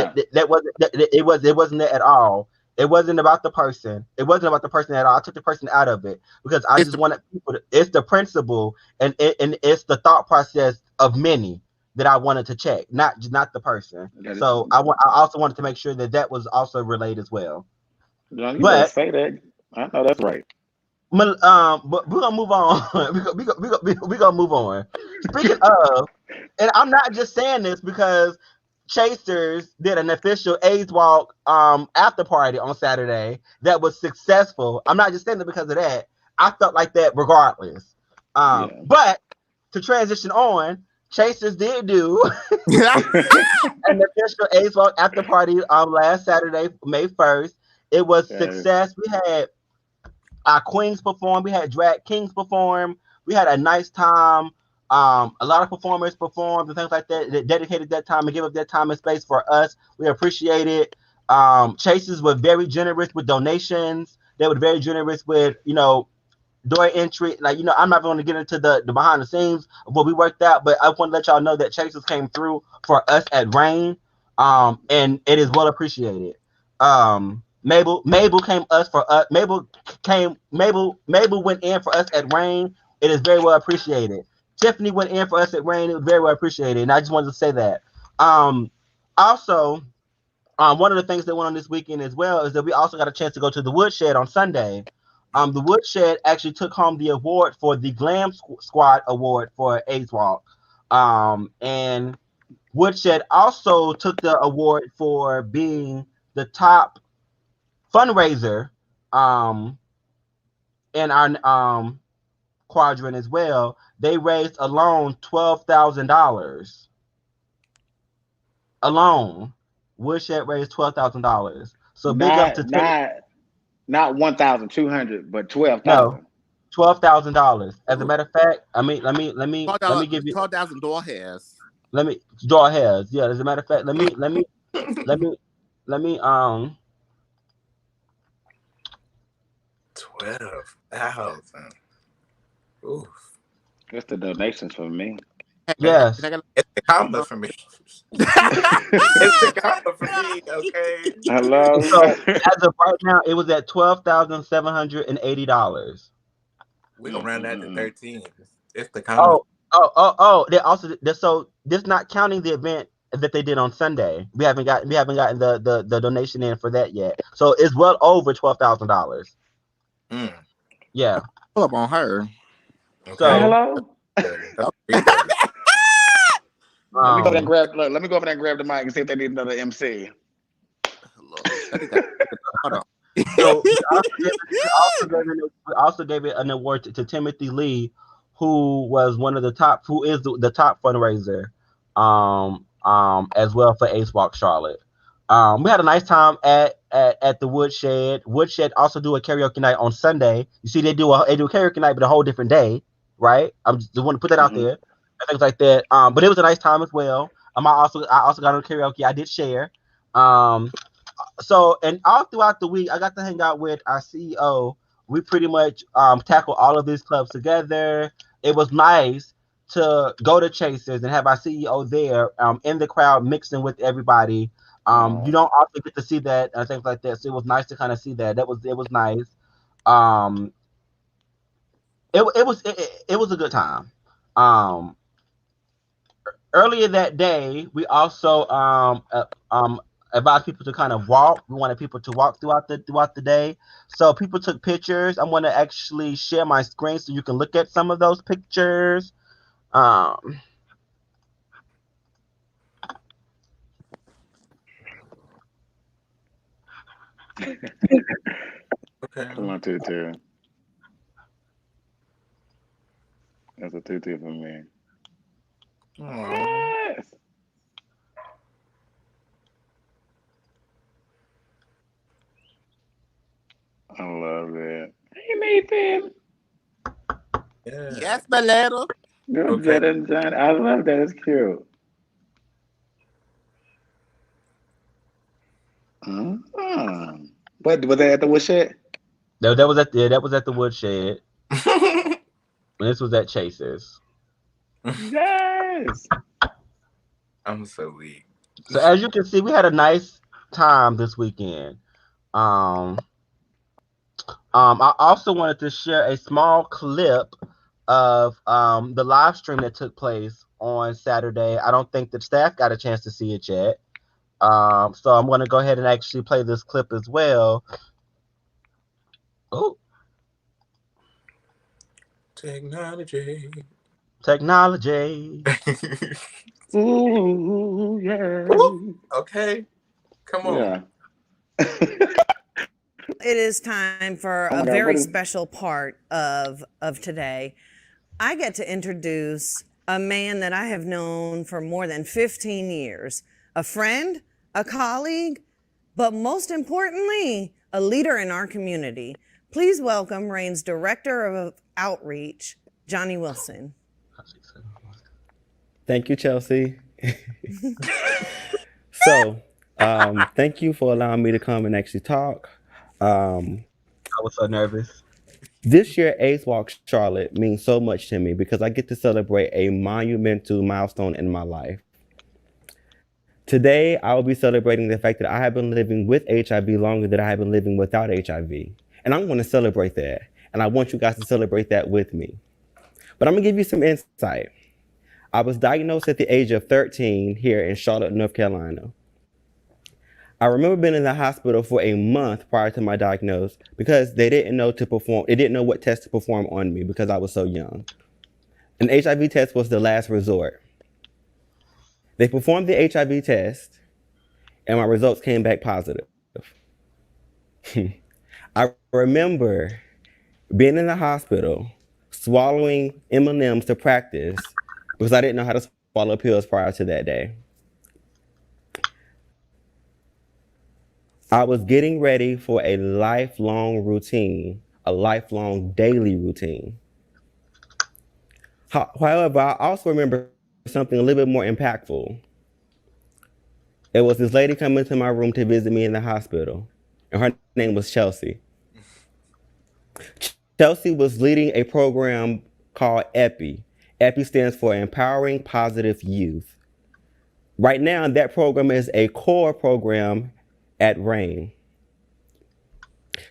wasn't that at all. It wasn't about the person. It wasn't about the person at all. I took the person out of it because I just wanted people to. It's the principle and it's the thought process of many that I wanted to check, not the person. So I also wanted to make sure that was also relayed as well. John, you say that. I know that's right. But we're gonna move on. We're gonna move on. Speaking of, and I'm not just saying this because Chasers did an official AIDS Walk after party on Saturday that was successful. I'm not just saying it because of that. I felt like that regardless. But to transition on, Chasers did do an official AIDS Walk after party last Saturday, May 1st. It was success. We had our queens perform. We had drag kings perform. We had a nice time. A lot of performers performed and things like that dedicated that time and give up that time and space for us. We appreciate it. Chasers were very generous with donations. They were very generous with, door entry. Like, I'm not going to get into the behind the scenes of what we worked out, but I want to let y'all know that Chasers came through for us at Rain. And it is well appreciated. Mabel went in for us at Rain. It is very well appreciated. Tiffany went in for us at Rain. It was very well appreciated. And I just wanted to say that. Also, one of the things that went on this weekend as well is that we also got a chance to go to the Woodshed on Sunday. The Woodshed actually took home the award for the Glam Squad Award for AIDS Walk. And Woodshed also took the award for being the top fundraiser in our quadrant as well. They raised alone $12,000. Alone, Woodshed raised $12,000. So big up to not 1,200, but 12,000. no $12,000. As a matter of fact, let me give you 12,000 door hairs. let me draw hairs. Yeah, as a matter of fact, let me 12,000. Oof. It's the donations for me. Yes. It's the combo for me. It's the combo for me. Okay. Hello. So as of right now, it was at $12,780. We're gonna round that to 13. It's the combo. They also so this not counting the event that they did on Sunday. We haven't gotten the donation in for that yet. So it's well over $12,000. Yeah. Pull up on her. Okay. So hello. Let me go over there and grab. Look, let me go over there and grab the mic and see if they need another MC. Hold on. So we also gave it an award to Timothy Lee, who was one of the top, who is the top fundraiser, as well for Ace Walk Charlotte. We had a nice time at the Woodshed. Woodshed also do a karaoke night on Sunday. You see, they do a karaoke night, but a whole different day, right? I just want to put that out there, and things like that. But it was a nice time as well. I also got on karaoke. I did share. So, and all throughout the week, I got to hang out with our CEO. We pretty much tackled all of these clubs together. It was nice to go to Chasers and have our CEO there in the crowd mixing with everybody. You don't often get to see that and things like that. So it was nice to kind of see that. It was nice. It was a good time. Earlier that day, we also advised people to kind of walk. We wanted people to walk throughout the day. So people took pictures. I'm going to actually share my screen so you can look at some of those pictures. Okay. Come on, tutu. That's a tutu for me. Yes. I love it. Hey, Nathan. Yeah. Yes, my letter. Good, Jet and John. I love that. It's cute. But was that at the Woodshed? That was at the Woodshed. This was at Chasers. Yes. I'm so weak. So as you can see, we had a nice time this weekend. I also wanted to share a small clip of the live stream that took place on Saturday. I don't think the staff got a chance to see it yet. So I'm going to go ahead and actually play this clip as well. Oh. Technology. Ooh, yeah. Ooh, okay. Come on. Yeah. It is time for a very special part of today. I get to introduce a man that I have known for more than 15 years, a friend, a colleague, but most importantly, a leader in our community. Please welcome Reign's Director of Outreach, Johnny Wilson. Thank you, Chelsea. So, thank you for allowing me to come and actually talk. I was so nervous. This year, Ace Walk Charlotte means so much to me because I get to celebrate a monumental milestone in my life. Today, I will be celebrating the fact that I have been living with HIV longer than I have been living without HIV. And I'm going to celebrate that. And I want you guys to celebrate that with me. But I'm going to give you some insight. I was diagnosed at the age of 13 here in Charlotte, North Carolina. I remember being in the hospital for a month prior to my diagnosis because they didn't know what test to perform on me because I was so young. An HIV test was the last resort. They performed the HIV test, and my results came back positive. I remember being in the hospital, swallowing M&Ms to practice because I didn't know how to swallow pills prior to that day. I was getting ready for a lifelong routine, a lifelong daily routine. However, I also remember something a little bit more impactful. It was this lady coming to my room to visit me in the hospital, and her name was Chelsea. Chelsea was leading a program called EPI. EPI stands for Empowering Positive Youth. Right now, that program is a core program at RAIN.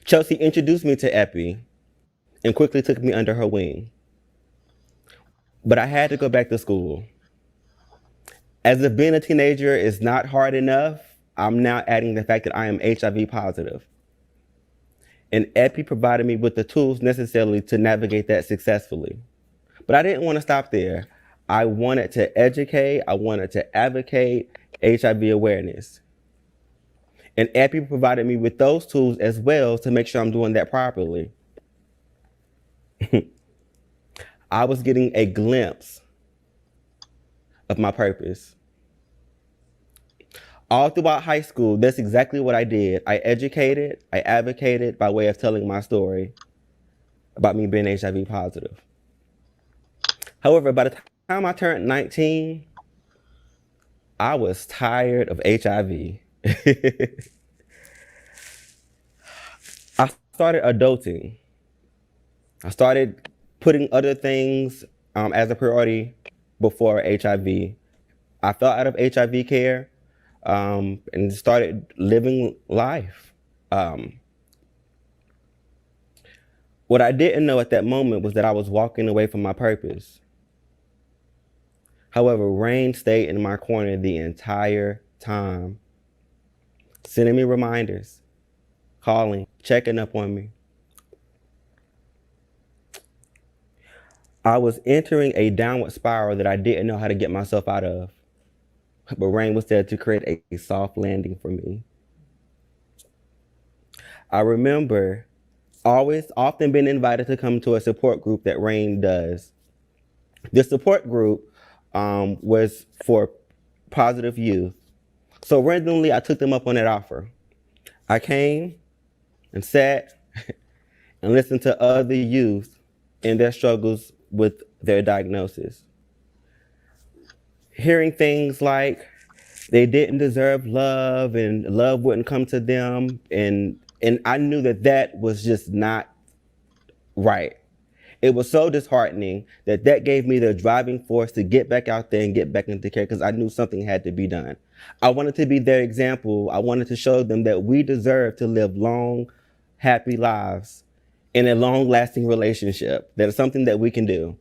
Chelsea introduced me to EPI and quickly took me under her wing. But I had to go back to school. As if being a teenager is not hard enough, I'm now adding the fact that I am HIV positive. And EPI provided me with the tools necessarily to navigate that successfully. But I didn't want to stop there. I wanted to educate, I wanted to advocate HIV awareness. And EPI provided me with those tools as well to make sure I'm doing that properly. I was getting a glimpse of my purpose. All throughout high school, that's exactly what I did. I educated, I advocated by way of telling my story about me being HIV positive. However, by the time I turned 19, I was tired of HIV. I started adulting. I started putting other things as a priority before HIV. I fell out of HIV care and started living life. What I didn't know at that moment was that I was walking away from my purpose. However, RAIN stayed in my corner the entire time, sending me reminders, calling, checking up on me. I was entering a downward spiral that I didn't know how to get myself out of, but RAIN was there to create a soft landing for me. I remember often being invited to come to a support group that RAIN does. This support group was for positive youth. So randomly, I took them up on that offer. I came and sat and listened to other youth in their struggles with their diagnosis. Hearing things like they didn't deserve love and love wouldn't come to them. And I knew that that was just not right. It was so disheartening that gave me the driving force to get back out there and get back into care because I knew something had to be done. I wanted to be their example. I wanted to show them that we deserve to live long, happy lives in a long-lasting relationship. That is something that we can do.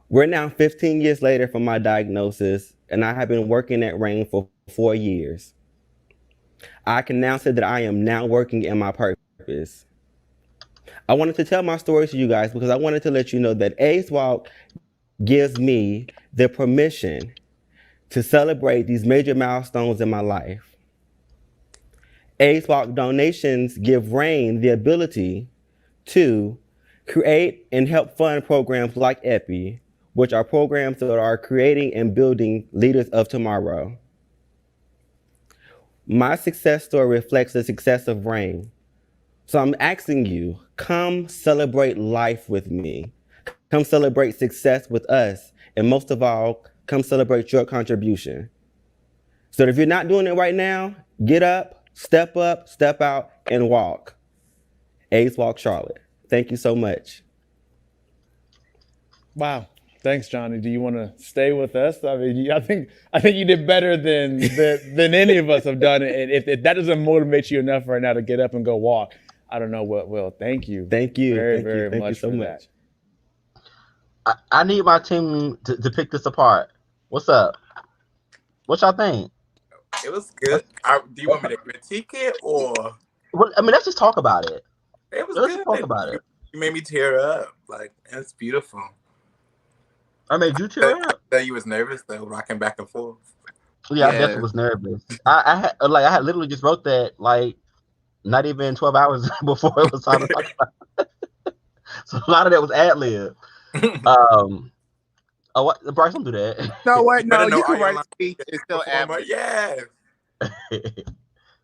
We're now 15 years later from my diagnosis, and I have been working at RAIN for 4 years. I can now say that I am now working in my purpose. I wanted to tell my story to you guys because I wanted to let you know that AIDS Walk gives me the permission to celebrate these major milestones in my life. AIDS Walk donations give RAIN the ability to create and help fund programs like EPI, which are programs that are creating and building leaders of tomorrow. My success story reflects the success of RAIN. So I'm asking you, come celebrate life with me. Come celebrate success with us. And most of all, come celebrate your contribution. So if you're not doing it right now, get up, step out, and walk. AIDS Walk Charlotte. Thank you so much. Wow. Thanks, Johnny. Do you want to stay with us? I mean, I think you did better than any of us have done. And if that doesn't motivate you enough right now to get up and go walk, I don't know what will. Thank you. Thank you. Very Thank much you so for much. that. I need my team to pick this apart. What's up? What y'all think? It was good. Do you want me to critique it or? Well, I mean, let's just talk about it. It was Let's good. talk about it. You made me tear up. Like, it's beautiful. I made you tear up. That you was nervous though, rocking back and forth. Yeah, I Yeah. definitely was nervous. I had literally just wrote that like not even 12 hours before it was time to talk about. So a lot of that was ad lib. Oh, what? Bryce, don't do that. No, what? You better No, know you all can your write a lines. speech. It's still Performer, average. yeah.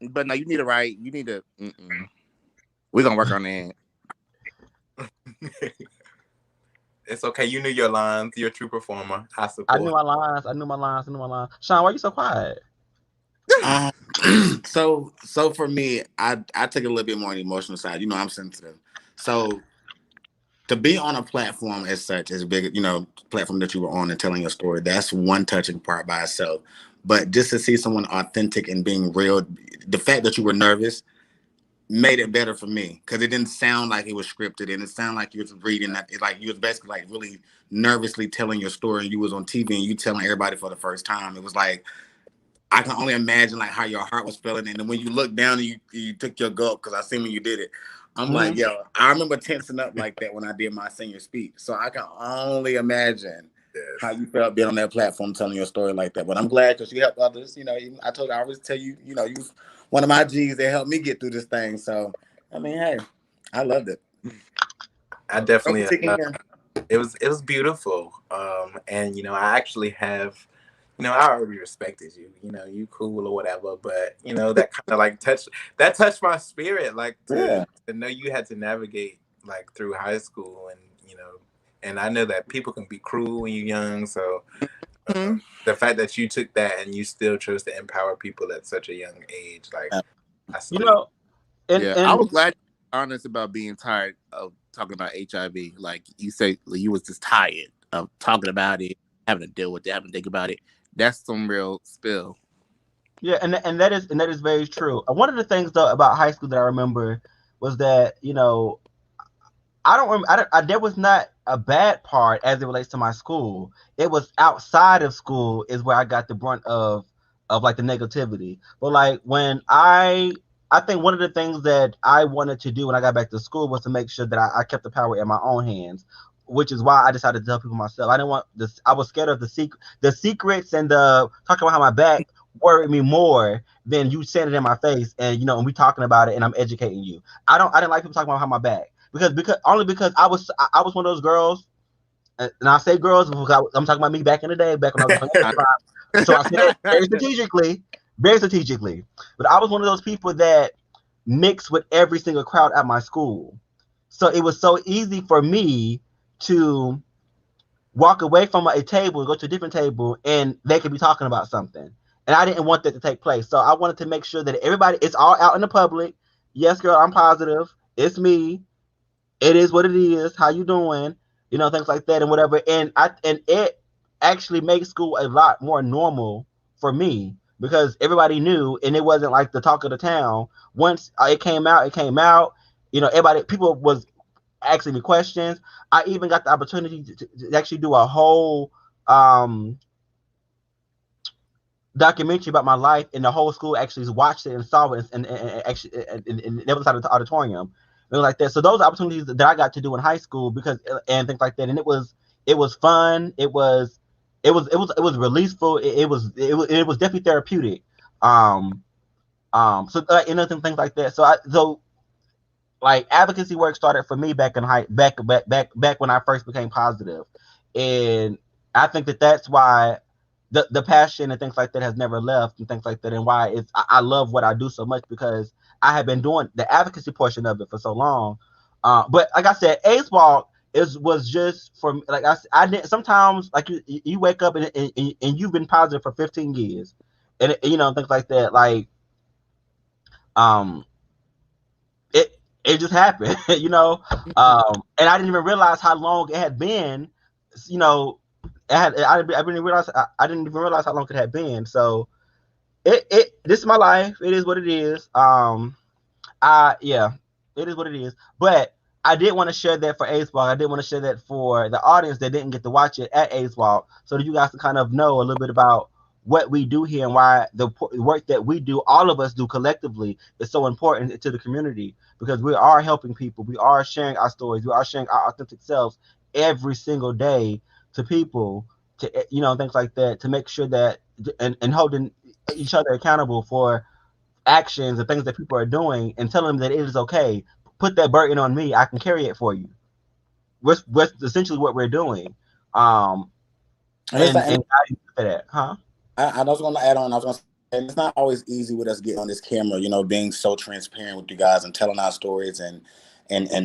But no, you need to write. You need to. We're gonna work on that. It's okay. You knew your lines. You're a true performer. I I support. knew my lines. I knew my lines. Sean, why are you so quiet? So for me, I take a little bit more on the emotional side. You know, I'm sensitive. So to be on a platform as such, as big, platform that you were on and telling your story, that's one touching part by itself. But just to see someone authentic and being real, the fact that you were nervous made it better for me because it didn't sound like it was scripted and it sounded like you was reading that. It's like you was basically like really nervously telling your story and you was on TV and you telling everybody for the first time. It was like, I can only imagine like how your heart was feeling. And then when you looked down and you took your gulp, because I seen when you did it, I'm like, yo, I remember tensing up like that when I did my senior speech. So I can only imagine how you felt being on that platform telling your story like that. But I'm glad because you helped others. I told you, I always tell you, you was one of my G's that helped me get through this thing. So, I mean, hey, I loved it. I definitely. It was beautiful. And I actually have. I already respected you. You cool or whatever, but that kind of like touched my spirit. Like to know you had to navigate like through high school, and I know that people can be cruel when you're young. So the fact that you took that and you still chose to empower people at such a young age, like I was glad you were honest about being tired of talking about HIV. Like you say, you was just tired of talking about it, having to deal with it, having to think about it. That's some real spill. Yeah, and that is very true. One of the things though about high school that I remember was that I don't remember. There was not a bad part as it relates to my school. It was outside of school is where I got the brunt of like the negativity. But like when I think one of the things that I wanted to do when I got back to school was to make sure that I kept the power in my own hands, which is why I decided to tell people myself. I didn't want this. I was scared of the secrets and the talking about how my back worried me more than you saying it in my face and and we talking about it and I'm educating you. I didn't like people talking about how my back because I was one of those girls, and I say girls because I'm talking about me back in the day, back when I was so I said it very strategically. But I was one of those people that mixed with every single crowd at my school. So it was so easy for me to walk away from a table and go to a different table and they could be talking about something. And I didn't want that to take place. So I wanted to make sure that everybody, it's all out in the public. Yes, girl, I'm positive. It's me. It is what it is. How you doing? Things like that and whatever. And it actually makes school a lot more normal for me because everybody knew and it wasn't like the talk of the town. Once it came out. People was asking me questions. I even got the opportunity to actually do a whole documentary about my life, and the whole school actually watched it and saw it and actually and they was out of the auditorium. It was like that. So those opportunities that I got to do in high school and things like that, and it was fun. It was releaseful. It was definitely therapeutic. So things like that. So like advocacy work started for me back when I first became positive, and I think that's why the passion and things like that has never left and things like that, and why I love what I do so much because I have been doing the advocacy portion of it for so long. But like I said, AIDS Walk was just for like I didn't sometimes like you wake up and you've been positive for 15 years, and things like that. Like it just happened, and I didn't even realize how long it had been. I didn't even realize how long it had been. So this is my life. It is what it is. It is what it is. But I did want to share that for AIDS Walk. I did want to share that for the audience that didn't get to watch it at AIDS Walk, so that you guys can kind of know a little bit about what we do here and why the work that we do, all of us do collectively, is so important to the community because we are helping people. We are sharing our stories. We are sharing our authentic selves every single day to people, to things like that, to make sure that and holding each other accountable for actions and things that people are doing, and telling them that it is okay. Put that burden on me. I can carry it for you. What's essentially what we're doing. And that, huh? I was going to add on. I was going to say it's not always easy with us getting on this camera, being so transparent with you guys and telling our stories and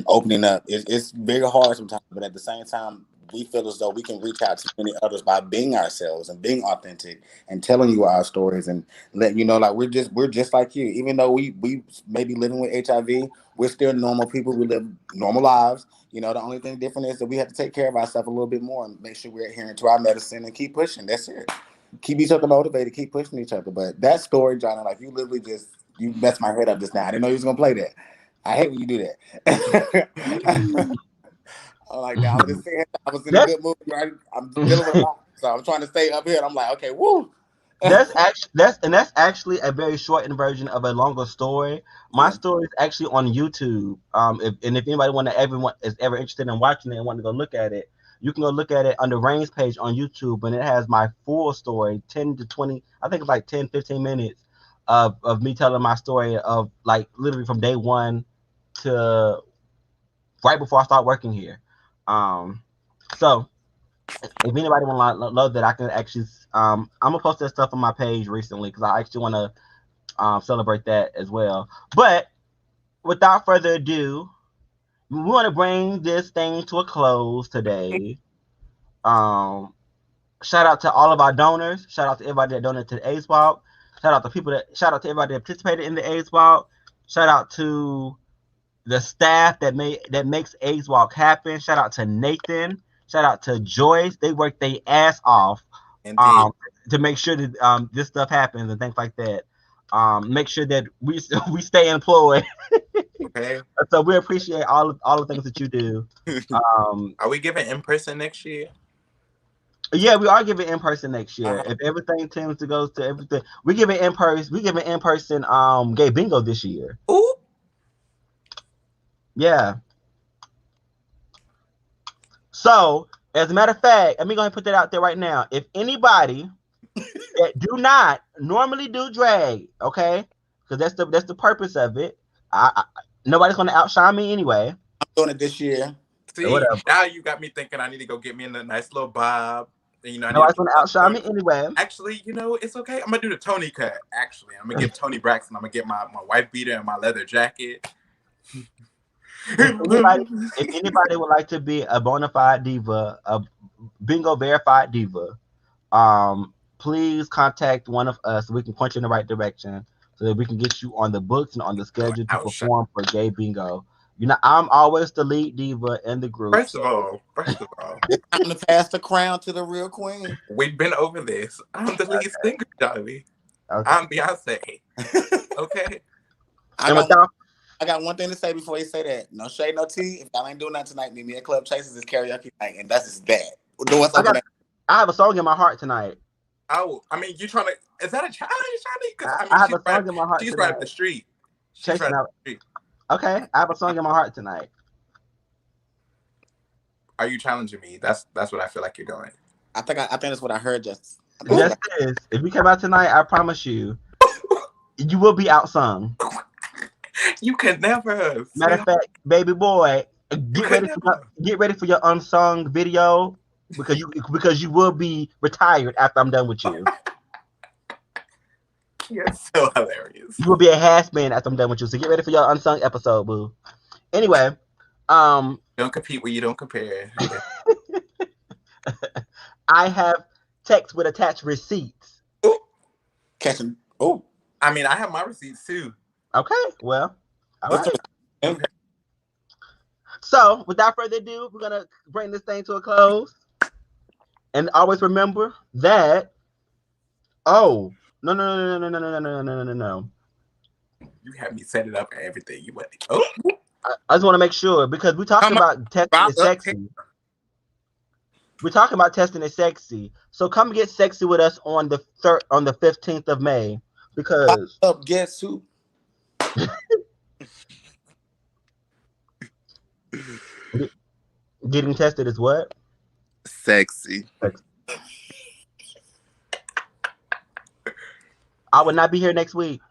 opening up. It's very hard sometimes, but at the same time, we feel as though we can reach out to many others by being ourselves and being authentic and telling you our stories and letting you know, like we're just like you. Even though we may be living with HIV, we're still normal people. We live normal lives. The only thing different is that we have to take care of ourselves a little bit more and make sure we're adhering to our medicine and keep pushing. That's it. Keep each other motivated, keep pushing each other. But that story, Johnny, like you literally you messed my head up just now. I didn't know you was gonna play that. I hate when you do that. I'm like, I was just saying, I was in a good mood. I'm dealing with a lot, so I'm trying to stay up here. And I'm like, okay, woo. That's actually a very shortened version of a longer story. My story is actually on YouTube. If anybody everyone is ever interested in watching it and want to go look at it, you can go look at it on the Reigns page on YouTube, and it has my full story, 10 to 20, I think it's like 10, 15 minutes of me telling my story of like literally from day one to right before I start working here. So if anybody want to love that, I can actually I'm gonna post that stuff on my page recently because I actually want to celebrate that as well. But without further ado, we want to bring this thing to a close today. Shout out to all of our donors. Shout out to everybody that donated to the AIDS Walk. Shout out to everybody that participated in the AIDS Walk. Shout out to the staff that makes AIDS Walk happen. Shout out to Nathan. Shout out to Joyce. They work their ass off to make sure that this stuff happens and things like that. Make sure that we stay employed. Okay. So we appreciate all the things that you do. Are we giving in person next year? Yeah, we are giving in person next year. If everything tends to go to everything, we give it in person. We give an in person gay bingo this year. Ooh. Yeah. So, as a matter of fact, let me go ahead and put that out there right now. If anybody that do not normally do drag, okay, because that's the purpose of it. Nobody's gonna outshine me anyway. I'm doing it this year. See, now you got me thinking I need to go get me in a nice little bob. Nobody's gonna outshine me anyway. Actually, it's okay. I'm gonna do the Tony cut. Actually, I'm gonna give Tony Braxton. I'm gonna get my wife beater and my leather jacket. If anybody would like to be a bona fide diva, a bingo verified diva, please contact one of us. We can point you in the right direction so that we can get you on the books and on the schedule to perform for gay bingo. I'm always the lead diva in the group. First of all, it's time to pass the crown to the real queen. We've been over this. I'm the lead singer, Johnny. Okay. I'm Beyonce. Okay. I got one thing to say before you say that. No shade, no tea. If y'all ain't doing that tonight, meet me at Club Chasers. It's karaoke night, and that's just that. I have a song in my heart tonight. Oh, I mean, you trying to? Is that a challenge, Johnny? Because I have a song in my heart. She's right up the street. Chasing out. Okay, I have a song in my heart tonight. Are you challenging me? That's what I feel like you're doing. I think that's what I heard. Just is. If you come out tonight, I promise you, you will be outsung. You can never. Matter of fact, baby boy, get ready for your unsung video because you will be retired after I'm done with you. You're so hilarious. You will be a has-been after I'm done with you. So get ready for your unsung episode, boo. Anyway, don't compete where you don't compare. I have texts with attached receipts. Oh, catching. Oh, I mean, I have my receipts too. Okay, well, all right. Okay. So, without further ado, we're gonna bring this thing to a close, and always remember that. Oh, no. You had me set it up and everything. You went. Oh, I just want to make sure because we talking about testing is sexy. We're talking about testing is sexy. So come get sexy with us on the 15th of May because. Up, guess who? Getting tested is what? Sexy. I would not be here next week.